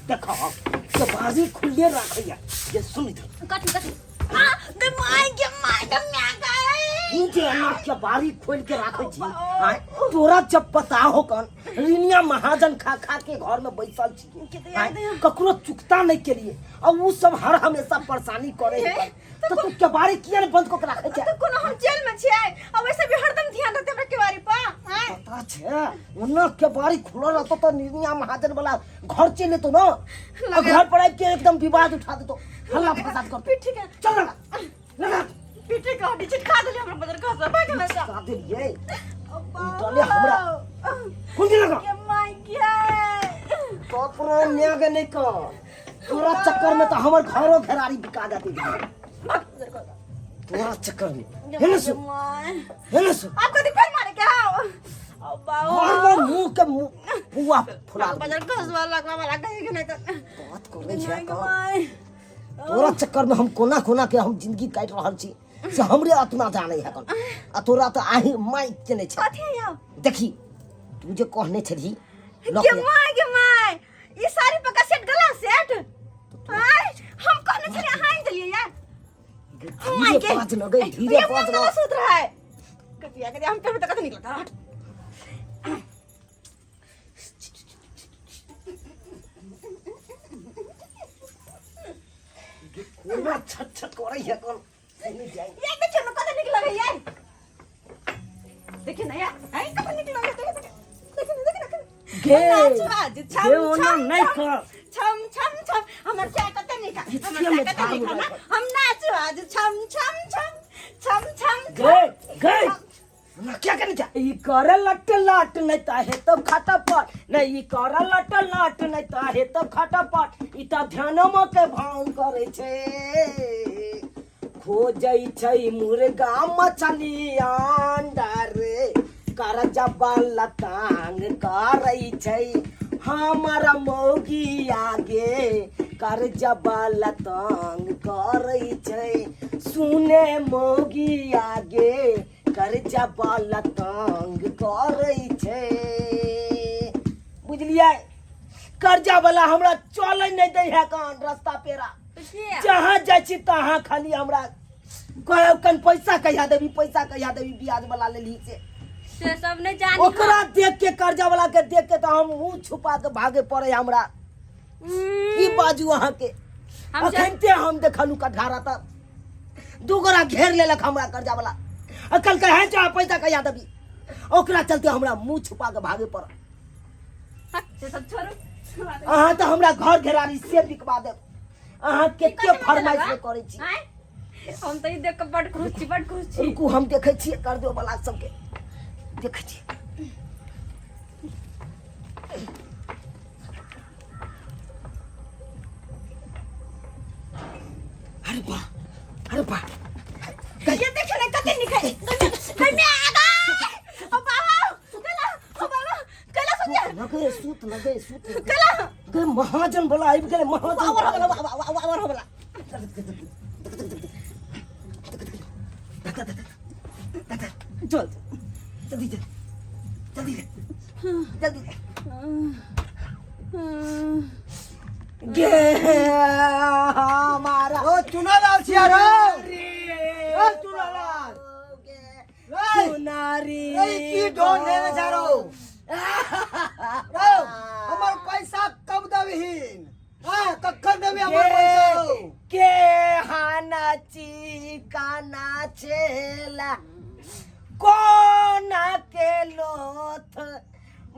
देखो के बाजी खुले रखिया ये सुन इधर कथी कथी हां दे माय के मैडम मैं गए मुझे अनार के बारी खोल के रखे छी तोरा जब पता हो कन रिनिया महाजन खा खा के घर में बैसल छी ककरो चुकता नहीं के लिए और वो सब हर हमेशा परेशानी करे तो तू के बारी किया बंद को रखे छ तो कोनो हम जेल में छिए और वैसे भी हरदम ध्यान रखते हमरा के बारी पर पता छे उन्ना के बारी खुला रहता तो रिनिया महाजन वाला घर चले तो ना और घर पर आके एकदम विवाद उठा दे तो हल्ला फसाद कर ठीक है चल लगा पीटे का हड्डी चिटका देले हमरा बदर का सब भागला सा का दे ये तले हमरा कुंडी लगा के माय के कपरो न्यागे नहीं कर तोरा चक्कर में तो हमर घरो घरारी बिका जाती है तोरा चक्कर में हेले सु आप कदी पैर मारे क्या अब्बा घर में मुंह के पुआ फुला बदर का सब वाला कहे कि नहीं तो बात करे छै तोरा चक्कर में हम कोना कोना के हम जिंदगी काट रहल छी से हमरे आत्मा जाने है कन आ तोरा तो आही माई के नहीं छै कथि है देखी तू जे कहने छली के माय ई सारी पका सेट गला सेट हाय हम कहने छली हां दिलिए यार धीरे पाँच न गई धीरे पाँच न सूत्र है कतिया के हम पे तक निकलता कोना छट छट करे है कन नहीं जाए ये देखिए मैं कतै निकल गई यार देखिए ना यार है कतै निकल गई देखिए गे आज गे ओना नहीं कर छम छम छम हमर चाय कतै नहीं खा हमर चाय कतै नहीं खा हम नाच आज छम छम छम छम छम गे गे ना क्या करने जा ई करे लट लाट नहीं ताहे तो खाता पट नहीं ई करे लट लाट नहीं ताहे तो खाता पट ई त ध्यानमा के भाव करे छे खोजै छै मुर्गा मछली अंडा रे कर जबल लतांग करै छै हमारा मौगी आगे कर जबल लतांग करै छै सुने मौगी आगे कर जबल लतांग करै छै बुझलियै कर्जा वाला हमरा चलै नहीं दै है कान रास्ता पेरा जहाँ जाइ छी तहाँ खाली हमरा कहे कन पैसा कहिया देबी ब्याज वाला लेली से सब नहीं जानी ओकरा देख के कर्जा वाला के देख के तो हम मुंह छुपा के भागे पड़े हमरा की बाजू अहाँ के अखनते हम देखलू कठारा त दुगरा घेर लेलक हमरा कर्जा वाला अकल कहे जा पैसा कहिया देबी ओकरा चलते हमरा मुंह छुपा के भागे पड़े से सब छोड़ो अहाँ तो हमरा घर घेरारी से बिकवा देब अहाँ केते फरमाइश में करे छी हम तो ई देख के बड़ खुश छी रुकू हम देखे छी कर्जो वाला सबके देखे छी अरे बा ये देख ले कते निकल घर में आ गए ओ बाबा कला सुन जा लगे सूत कला गे महाजन बोला आइब गेले महाजन और हो बोला चल जल्दी गे हमारा ओ चुनालाल छिया रे ओ चुनालाल रे चुनारी ए की डोन लेने जा रो रो हमर पैसा कब देबहिन हां कखन देबे हमर पैसा रो के हानाची काना छेला कोना के लोथ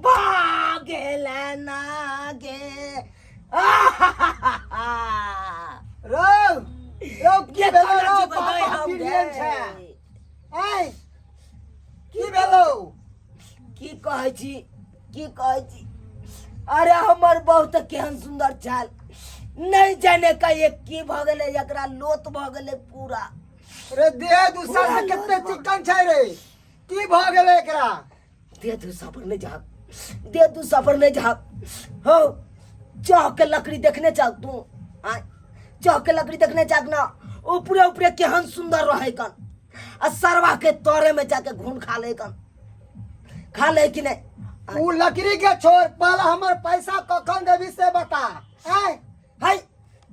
भागेला नागे रो की भेलो रो बताई हम पीरियन छै ए की भेलो की कहै छी अरे हमर बहुत केहन सुंदर चाल नहीं जाने का एक की भ गेले एकरा लोत भ गेले पूरा रे देह दूसरा से कितने चिकन छै रे की भ गेले एकरा दे दू सफर नहीं झाप हो चाह के लकड़ी देखने चाह तू चाह के लकड़ी देखने चाह ना ऊपरे केहन सुंदर रहे कन आ सरवा के तोरे में जाके घून खा ले कि नहीं उ लकड़ी के छोड़ पहले हमर पैसा कखन देबी से बता आय हाय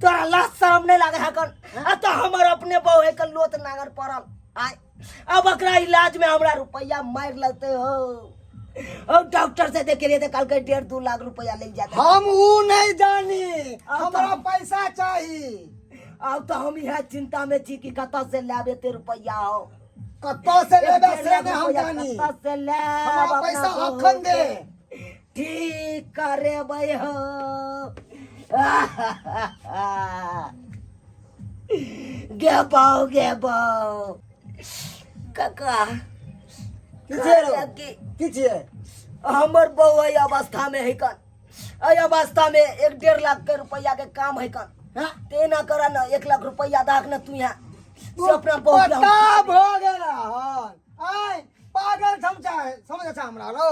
तोरा लाज शरम नहीं लागे है कन आ तो हमर अपने बहू है कन लोत नागर पड़ल आय अब एकरा इलाज में हमरा रुपया मार लगते हो अब डॉक्टर से देखे रहे थे कल के 1.5-2 लाख रुपया ले जाते हम ऊ नहीं जानी, हमरा पैसा चाहिए। अब तो हम यह चिंता में छी कि कत से लाबे ते रुपया हो कत्तो से लेबे से नहीं हम जानी, कत से ले हमारा पैसा अखन दे। ठीक करे भाई हो गे बाऊ काका कीजिए हमर बहू है अवस्था में है कन अवस्था में 1-1.5 लाख के रुपया के काम है कन ते ना करा ना 1 लाख रुपया दाख ना तू यहाँ से अपना बहू के पता भो गेला हन आय पागल समझ हमरा रो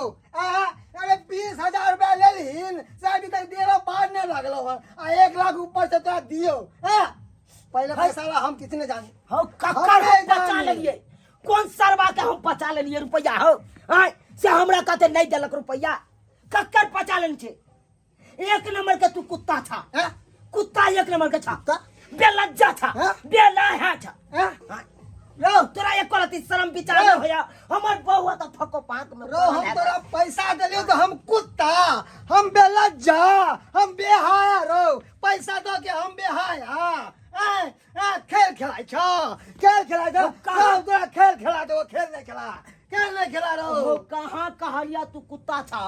अरे 20,000 रुपया ले लीन से अभी तक देरो बाद नहीं लगलो हन आ 1 लाख ऊपर से तोरा दियो पहले पैसा ला हम कितने जाने हो कक्कर हम बचा लेलिए कौन सरवा के हम बचा लेलिए रुपया हो आय से हमरा कहते नहीं देलक रुपया कक्कर बचा लेन छे 1 नंबर के तू कुत्ता था कुत्ता 1 नंबर के था बेलज्जा था बेलाहा था रो तोरा एक करती शर्म विचार न होया हमर बहू तो फको पाक में रो हम तोरा पैसा देलियो तो हम कुत्ता हम बेलज्जा हम बेहाया रो पैसा दो के हम बेहाया खेल खेलाइ छ खेल खेलाइ छ तोरा खेल खेला दो खेल नहीं खेला रो कहाँ कहलिया तू कुत्ता था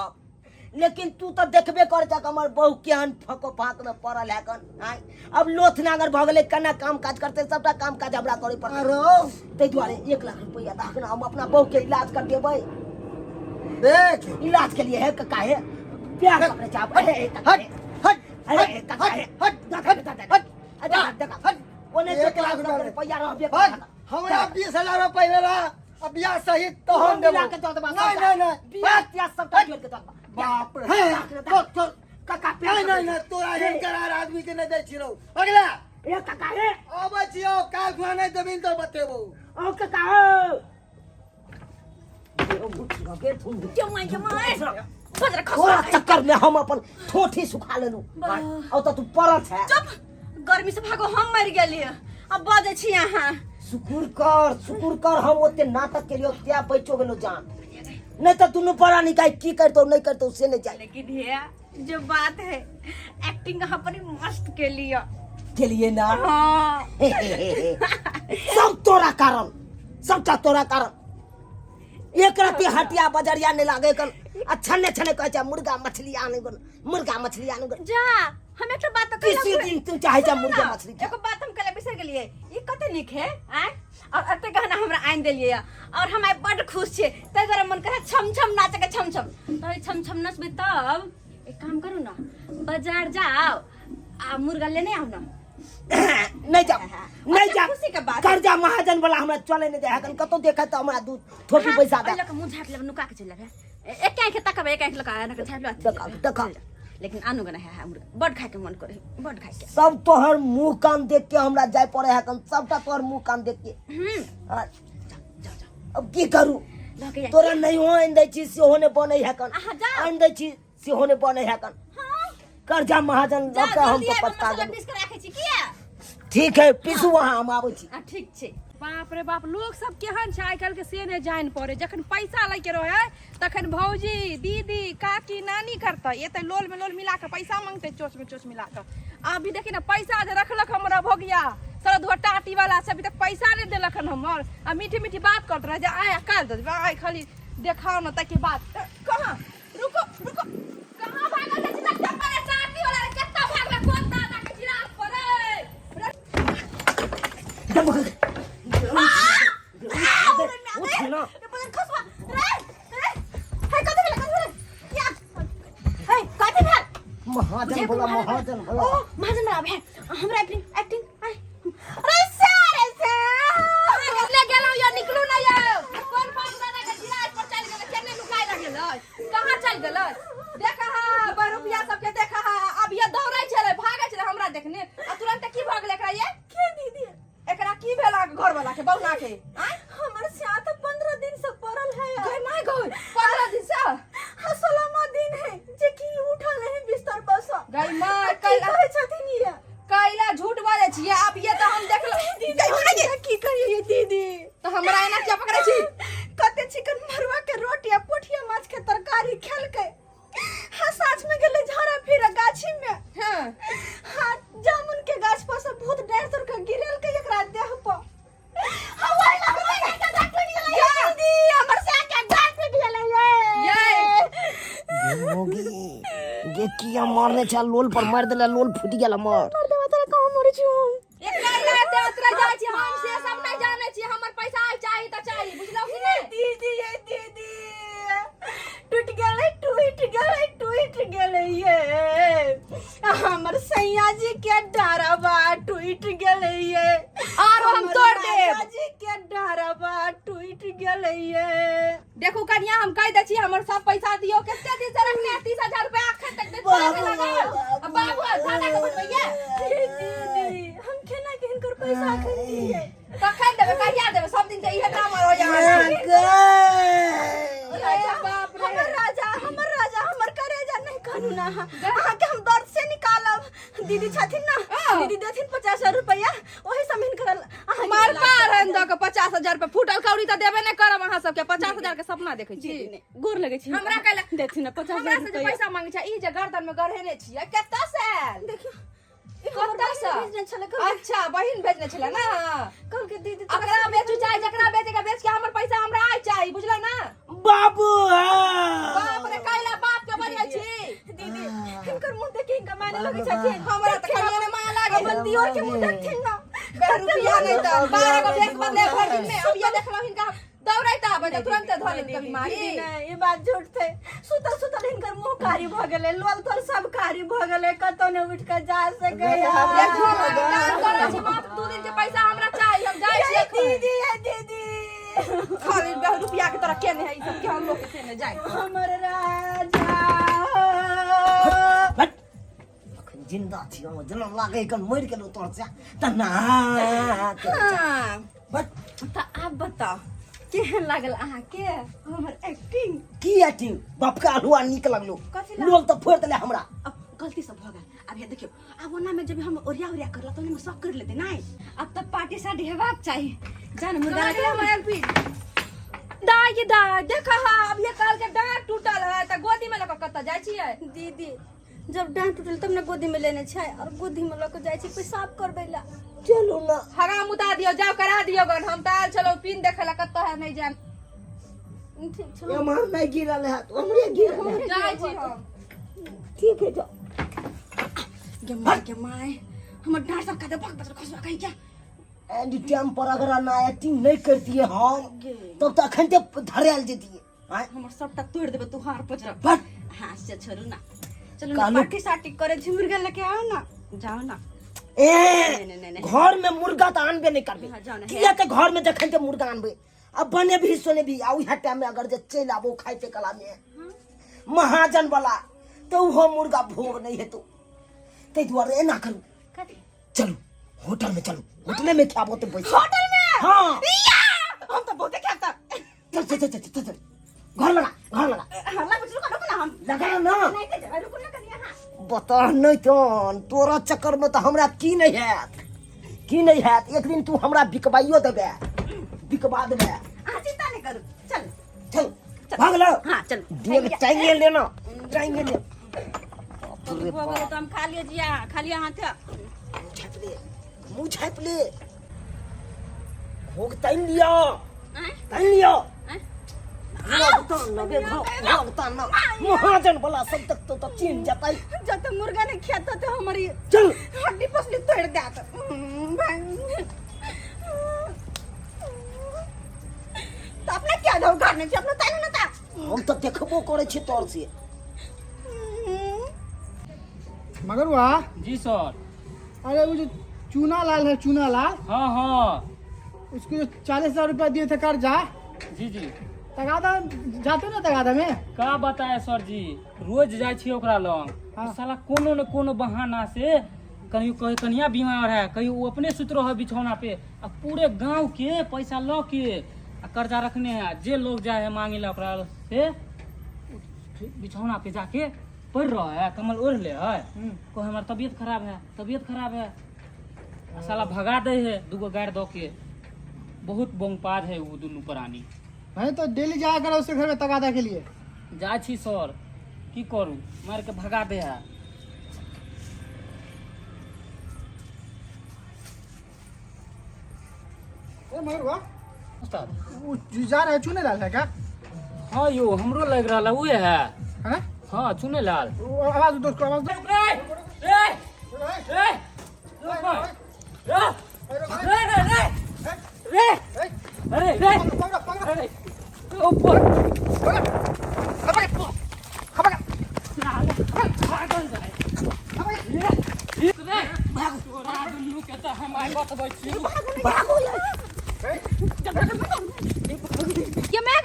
लेकिन तू तो देखबे कर जा हमर बहू केहन फको फाक में पड़ल है कन आय अब लोथ नागर भ गेले कना काम काज करते सबटा काम काज हमरा करे पड़े रो ते द्वारे 1 लाख रुपया दाखना हम अपना बहू के इलाज कर देबै देख इलाज के लिए है काका है प्यार अपने चाप हट हट अरे काका है हट ओने 1 लाख रुपया रहबे हमरा 20,000 रुपया लेला अब बियाह सहित तो हम देबो नहीं बियाह त्या सबटा जोड़ के दबा बाप रे काका नहीं तोरा हेन करार आदमी के नहीं दै छिरो अगला ए काका है आबै छियो काल खुना नहीं देबिन तो बतेबो ओ काका हो ओ मुठी लगे तुम जमाई बजरा थोड़ा चक्कर में हम अपन ठोठी सुखा लेनु औ तो तू परत है चुप गर्मी से भागो हम मर गेली अब बजे छी यहाँ शुक्र कर हम ओते नाटक के लिए त्या बैठो गेलो जान नहीं तो तू पढ़ा नहीं काई की करतो नहीं करतो उससे नहीं जाए लेकिन भैया जो बात है एक्टिंग अपनी मस्त के लिए ना हाँ सब तोरा कारण सबटा तोरा कारण एक राती हटिया बजरिया नहीं लागे कल अच्छा ने कहे जा मुर्गा मछली आने गन जा हम एक बात तो किसी दिन तू चाहे जा मुर्गा मछली एगो बात हम कले बिसर गेलिए ई कते निक है आय और अते गहना हमरा आइन देलिए और हम बड़ खुश छे तै जरा मन करे छम छम नाचे के छम तो छम छम नचबे तब एक काम करू ना बाजार जाओ आ मुर्गा लेने आओ ना नहीं जा खुशी के बात कर्जा महाजन वाला हमरा चले नहीं दे कतो देखा तो हमरा दूध थोड़ी पैसा दे लक मुंह झाट ले नुका के चल एक के तकबे एक लका ना के झाट देखा लेकिन आनु गना है मुर्गा बड़ खाए के मन करे बड़ खाए के सब तोहर मुंह कान देख के हमरा जाय पड़े है कन सबटा तोहर मुंह कान देख के अब की करू तोरा नहीं हो आइन दै छी से होने बने है कन आइन दै छी से होने बने है कन कर्जा महाजन लका हम तो पत्ता दे पीस के राखे छी किया ठीक है पीसू वहां हम आबै छी ठीक छे बाप रे बाप लोग सब केहन छै आइकाल्हि के से ने जान पड़े जखन पैसा लै के रहे तखन भौजी दीदी काकी नानी करते ये तो लोल में लोल मिला के पैसा मांगते चोच में चोच मिला के अभी देखी ना पैसा जे रखलक हमरा भोगिया सरद टाटी वाला से अभी तक पैसा नहीं देलक हमर आ मीठी मीठी बात करत रहे जे आय काल दे आय खाली देखाओ ना तक बात कहां रुको कहां भागल छी तक चप्पल टाटी वाला रे केत्ता भागले कोन दादा के जिराफ उठना महाजन बोला महाजन हमरा एक्टिंग अरे सारे से ले गेलो या निकलू ना या कोन पास दादा के जिराफ पर चल गेल केने लुकाय लागल कहां चल गेल देखा हा 2 रुपया सब के देखा हा अब ये दौड़ै छले भागै छले हमरा देखने आ तुरंत की भाग ले एकरा ये के दीदी एकरा की भेला घर वाला के बौना के हमर से तो 15 दिन से पड़ल है गई माय गई 15 दिन से 16वां दिन है जे की उठल है बिस्तर पर से गई माय कल छियै अब ये तो हम देख लो की कहिए दीदी तो हमरा एना क्या पकड़े छी कते चिकन मरवा के रोटी आ पोठिया माछ के तरकारी खेल के हाँ साँझ में गेले झाड़ा फिर गाछी में हां हाँ जामुन के गाछ पर से भूत डार तोड़ के गिरल के एकरा देह पर हवाई लगे के डांट पड़ गेलै दीदी हमर से के डांट पड़ गेलै ये होगी ये किया मारने चल लोल पर मार देला लोल फूट गेला मार देवा तोरा कहां मरे छी एकरा याद उतरा जाय छी हम से सब नहीं जाने छी हमर पैसा चाहिए त चाहिए बुझलौ कि नहीं दीदी ये दीदी टूट गेलै ये हमर सैया जी के डरवा टूट गेलै ये और हम तोड़ देब सैया जी के डरवा टूट गेलै ये देखो कन्या हम कह दै छी हमर सब पैसा दियो केते दिन से रखने 30,000 रुपया आखिर तक दे अब बाबू खाना के बनबैया दीदी हम केना के हिनकर पैसा अखन दिए कखन देबे कहिया देबे सब दिन के इहे काम हो जाय बाप रे हमर राजा हमर करेजा नहीं कानून अहाँ के हम दर्द से निकालब दीदी छथिन ना दीदी देथिन 50,000 रुपया ओही से हिन करल मार पार हन द के 50,000 रुपया फूटल कौड़ी त देबे नहीं करब अहाँ सब के 50,000 के सपना देखै छी गोर लगै छी हमरा कहला देथिन ना 50,000 हमरा से जे रुपया पैसा मांगे छै ई जे गर्दन में गढ़ेने छियै कत्ता से देखियो कत्ता से भेजने छले अच्छा बहिन भेजने छले ना कल के दीदी अकरा बेचू चाहे जकरा बेचे के बेच के हमर पैसा हमरा आइ चाहिए बुझला ना बाबू बाप रे काइला बाप के बनिया छी दीदी हिनकर मुंह देख के माने लगै छथिन हमरा त कहिया ने माया लागे अपन दियोर के मुंह देखथिन ना रुपया नहीं त 12 गो बैंक बदले भर दिन में अब ये देखलो हिनका दौड़ैता बजे तुरंत धर ले कभी मारी ये बात झूठ थे सुतल सुतल हिनकर मुंह कारी भ गेलै लोल तोल सब कारी भ गेलै कतौ ने उठ के जा सकै देखो काम करै छी मात्र 2 दिन के पैसा हमरा चाहिए हम जाय छी दीदी है दीदी खाली रुपया के तरह केने है ई सब के हम लोग के केने जाय हमर राजा हट अखन जिंदा छी हम जना लागे कन मर गेलो तोर से त ना हां बट त आप बताओ केहन लागल अहाँ के हमर एक्टिंग की एक्टिंग बाप का हलवा निक लगलो कथी लोल त फोड़ देले हमरा अब गलती से भ गेल अब ये देखियो अब ओना में जब हम ओरिया करला तो में सब कर लेते नहीं अब तब पार्टी साडी हेबाक चाहिए जान मुर्गा के हम एलपी दाई दाई देखा अब ये काल के डांट टूटल है त गोदी में लक कत जाय छियै दीदी जब डांट टूटल तब ना गोदी में लेने छै और गोदी में लक जाय छी पेशाब करबैला चलो ना हराम उतार दियो जाओ करा दियो गन हम ताल चलो पिन देखेला कत है नहीं जान ठीक छै ये मार नहीं गिरल है तो हमरे गिरल जाय छी हम ठीक है जाओ के माय हमर डांट सब कदे भग बस खसवा कहि क्या एंड टाइम पर अगर ना एक्टिंग नहीं करती है हम तब तो अखन ते धरेल जेती है हमर सबटा तोड़ देबे तू हार पजरा बट हां से छोड़ू ना चलो ना पार्टी साटी करे छी मुर्गा लेके आओ ना जाओ ना ए घर में मुर्गा तो आनबे नहीं करबे हाँ, जाओ ना, किया के घर में जखन के मुर्गा आनबे अब बने भी सोने भी आ उहा टाइम में अगर जे चल आबो खाइते कला में महाजन वाला तो वो मुर्गा भोग नहीं है तो ते द्वारे ना करू कथी चलो होटल में चलो होटल में खाबो तो पैसा होटल में हां हम तो बहुत खाता चल घर लगा हल्ला कुछ रुको ना हम लगा ना नहीं दे रुको ना कनिया हां बता नहीं तो तोरा चक्कर में तो हमरा की नहीं है एक दिन तू हमरा बिकवाइयो देबे बिकवा देबे आ चिंता नहीं करू चल चल भाग लो हां चल देख चाहिए लेना चाहिए ले बोले तो हम खा लिए जिया खा लिया हां थे मुंह छाप ले भोग टाइम लियो महाजन वाला सब तक तो चीन जाता है जब तक मुर्गा नहीं खाता तो हमारी चल हड्डी पसली तोड़ देता तो अपने क्या दो करने से अपने ताने ना था हम तो देखबो करे छी तोर से मगर वाह जी सर। अरे वो जो चूना लाल है चूना लाल हाँ हाँ उसको जो 40,000 रुपया दिए थे कर्जा जी जी तगादा जाते ना तगादा में का बताए सर जी रोज जाय छी ओकरा लग हाँ। साला कोनो न कोनो बहाना से कहीं कनिया बीमार है कहीं वो अपने सुत रहा बिछौना पे आ पूरे गांव के पैसा लो के आ कर्जा रखने हैं जे लोग जाए है मांगे ला ओकरा से बिछौना पे जाके पड़ रहा है कमल ओढ़ ले है को हमार तबीयत खराब है साला भगा दे है दूगो गाड़ दो के। बहुत बोंगपाद है वो दोनों प्राणी। नहीं तो डेली जाया करो उसके घर में तगादा के लिए। जा छी सर की करू मार के भगा दे है। उस्ताद वो जा रहा है चुने लाल है क्या? हाँ यो हमरो लग रहा है उहे है। हैं? हाँ चुने लाल। वो आवाज दो उसको आवाज दो। अरे रे अरे ऊपर ये मैं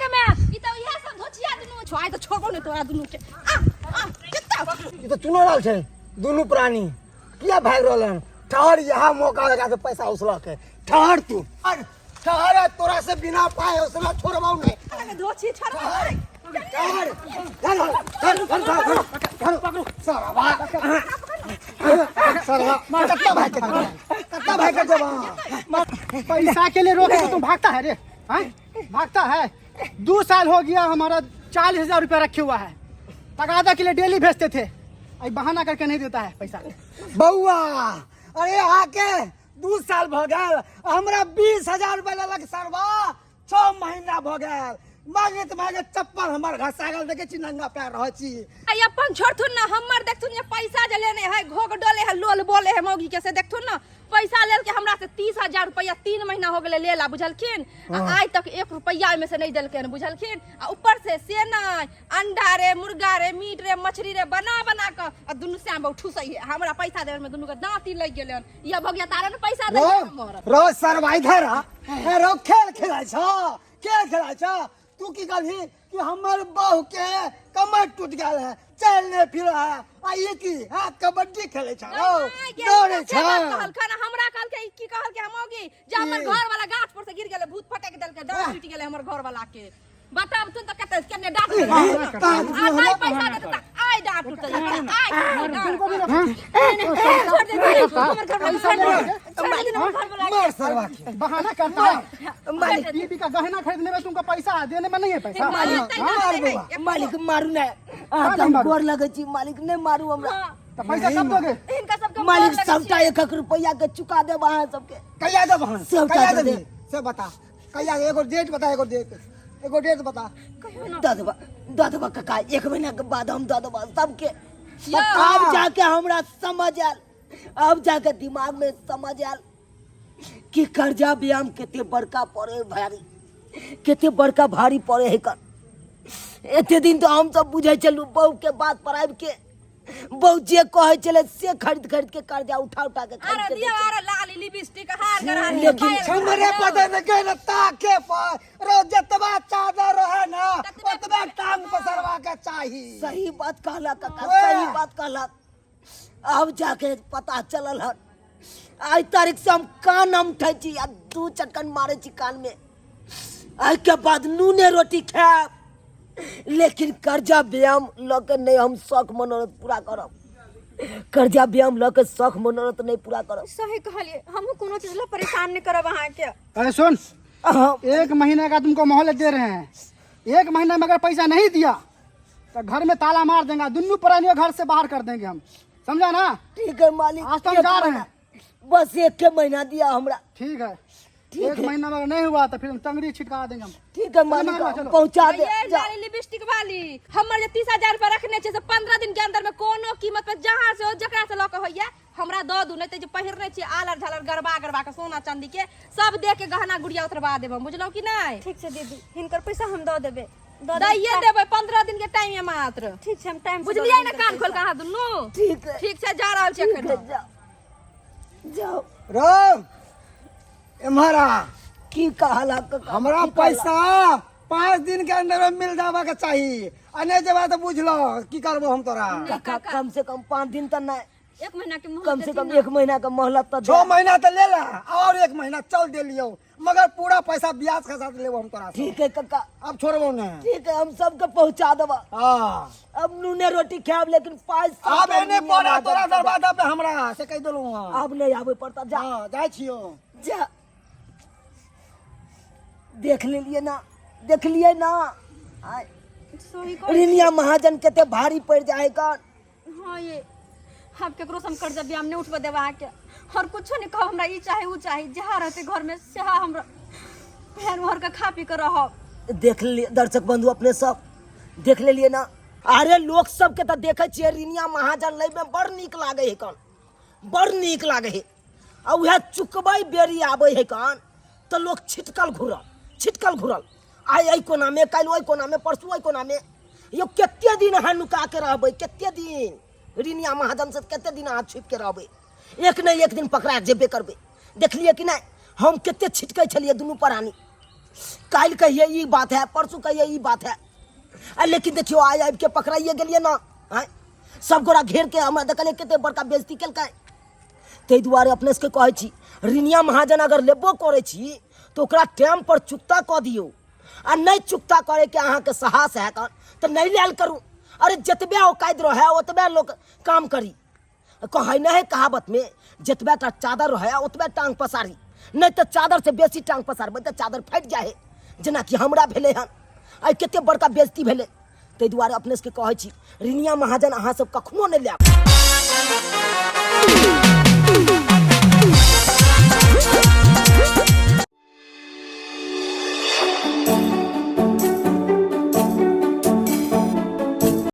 ई तो इहे सब धोचिया दुनु छोआई तो छोड़बो ने तोरा दुनु के कित्ता ये तो चुने लाल छे दोनों प्राणी किया भाग रहलन। ठहर यहाँ मौका लगा के पैसा उसला के ठहर तू ठहर तोरा से बिना पाए उसला छोड़बाऊ नहीं। धोची छोड़ ठहर कत्ता भाग के जब पैसा के लिए रोके तो तुम भागता है रे। हाँ? भागता है। 2 साल हो गया हमारा 40,000 रुपया रखे हुआ है। तगादा के लिए डेली भेजते थे। अब बहाना करके नहीं देता है पैसा। बउआ अरे आके 2 साल भ गए हमरा 20,000 रुपया लग सरवा 6 महीना भ गए मांगे तो मांगे चप्पल हमार घसा गल देखे छी नंगा पैर रह छी। आई अपन छोड़थुन ना हमर देखथुन ये पैसा जे लेने है घोग डोले है लोल बोले है मौगी के से देखथुन ना पैसा लेल के हमरा से 30,000 रुपया 3 महीना हो गेले लेला बुझलखिन। आज तक 1 रुपया में से नहीं देलखिन बुझलखिन। आ ऊपर से सेना अंडा रे मुर्गा रे मीट रे मछली रे बना बना के दुनु श्याम बहु ठुसई है हमरा पैसा देवे में दुनु के दांती लग गेलन। ये भगिया तारा ने पैसा दे हमर रो सरवाइधर रो खेल खेलाय छ खेल खेलाय छ। तू की कहली कि हमर बहू के कमर टूट गया है चलने फिर है आइए की हां कबड्डी खेले छ दौड़े छ। कहल खाना हमरा कहल के की कहल के हम होगी जे हमर घर वाला गाछ पर से गिर गेले भूत फटक देल के डांट टूट गेले हमर घर वाला के बताब तू तो कते केने डांट आई पैसा दे देता आई डांट टूट जाता मार सरवा के बहाना करता है। मालिक बीबी का गहना खरीदने में तुमको पैसा देने में नहीं है पैसा। मालिक मारू ना हम गोर लगे छी मालिक ने मारू हमरा। तो पैसा कब दोगे? इनका सबका मालिक सबटा 1 रुपया के चुका दे वहां सबके कहिया दे बहन सबटा कहिया दे दे से बता कहिया एगो डेट बता एगो डेट बता। ददबा काका 1 महीना के बाद हम ददबा सबके। अब जाके हमरा समझ आयल अब जाके दिमाग में समझ आयल कि कर्जा व्यायाम केते बड़का पड़े भारी केते बड़का भारी पड़े है कर। एते दिन तो हम सब बुझे चलू बहू के बात पर आबि के बहू जे कहे चले से खरीद के कर्जा उठा के खरीद अरे के दिया अरे लाल लिपस्टिक हार कर लेकिन हमरे पता न के ताके पर रो जतबा चादर है ना ओतबा टांग पसरवा के चाहिए। सही बात कहला काका सही बात कहला। अब जाके पता चलल है आज तारीख से हम कान हम उठे छी आ 2 चटकन मारे छी कान में। आज के बाद नूने रोटी खाएब लेकिन कर्जा व्यायाम लके नहीं हम शौक मनोरथ पूरा करब। कर्जा व्यायाम लके शौक मनोरथ नहीं पूरा करब। सही कहलिए हम कोनो चीज ला परेशान नहीं करब अहाँ के। अरे सुन 1 महीने का तुमको मोहलत दे रहे हैं। 1 महीने में अगर पैसा नहीं दिया तो घर में ताला मार देंगे दोनों प्राणियों घर से बाहर कर देंगे हम समझा ना। ठीक है मालिक आज तो हम जा रहे हैं। बस 1 महीना दिया हमरा। ठीक है 1 महीना में अगर नहीं हुआ तो फिर हम तंगड़ी छिटका देंगे हम। ठीक है मालिक चलो। पहुंचा दे ये लाली लिपस्टिक वाली हमर जे 30,000 रुपया रखने छे से 15 दिन के अंदर में कोनो कीमत पे जहां से हो जकरा से लक होइया हमरा द दू नहीं तो जे पहिरने छी आलर झालर गरबा के सोना चांदी के सब दे के गहना गुड़िया उतरवा देब बुझलो कि नहीं। ठीक से दीदी हिनकर पैसा हम दे देबे दैये देबे 15 दिन के टाइम है मात्र। ठीक से हम टाइम से बुझलियै ना कान खोल के हाथ दुनु ठीक है ठीक से जा रहल छी ठीक एखन है, जाओ जाओ। राम हमारा की कहला काका हमरा की कहला? पैसा 5 दिन के अंदर में मिल जावा के चाहिए अने जब तो बुझ लो की करबो हम तोरा। काका कम से कम 5 दिन तो नहीं 1 महीना के कम से कम 1 महीना का मोहलत तो 6 महीना तो ले ला और 1 महीना चल दे लियो, मगर पूरा पैसा ब्याज के साथ लेबो हम तोरा से। ठीक है काका, अब छोड़बो ना। ठीक है, हम सबके पहुंचा देबा। हाँ अब नूने रोटी खाब, लेकिन पैसा अब एने पड़ा तोरा दरवाजा पे हमरा से कह देलू। अब नहीं आवे पड़ता, जा हां जाय छियो। जा। देख लिए ना, देख लिए ना आय, सही कर। रिनिया महाजन केते भारी पड़ जाए का। हाँ ये हम केकरो से हम कर्जा ब्याह नहीं उठबे देबा के, और कुछो नहीं कहो, हमरा ई चाहे ऊ चाहे, जहाँ रहते घर में सेहा हमरा पहन भर के खा पी के रहब। देख लिए दर्शक बंधु अपने सब देख ले लिए ना। अरे लोग सब के तो देखे छिए रिनिया महाजन लय में बड़ नीक लागे है कान, बड़ नीक लागे है। आ उहे चुकबै बेरी आवे है कान तो लोग छिटकल घुरल आई आई कोना में, काल ओई कोना में, परसू ओई कोना में। यो केते दिन अहाँ नुका के रहबै, केते दिन रिनिया महाजन से केते दिन अहाँ छुप के रहबै, एक नहीं एक दिन पकड़ा जेबे करबै। देखलिए कि नहीं हम केते छिटकै छलिए दुनू प्राणी, काल कहिए ई बात है, परसू कहिए ई बात है, लेकिन देखियो आब के पकड़ाइए गेलिए ना। आय सब गोरा घेर के हमरा देखलिए केते बड़का बेइज्जती केलकै। ताहि दुआरे अपने से कहै छी रिनिया महाजन अगर लेबो करै छी तो ओकरा टाइम पर चुकता कऽ दियौ, आ नहीं चुकता करे के अहाँ के साहस है तो नहीं लेल करू। अरे जतबे औकात रहे ओतबे लोग काम करी, कहे नहीं है कहावत में, जतबे टा चादर रहे ओतबे टांग पसारी, नहीं तो चादर से बेसी टांग पसारबै तो चादर फट जाए, जेना कि हमरा भेले हन। आई केते बड़का बेइज्जती भेले। ताहि दुआरे अपने से कहै छी रिनिया महाजन अहाँ सब कखनो नहीं लेब।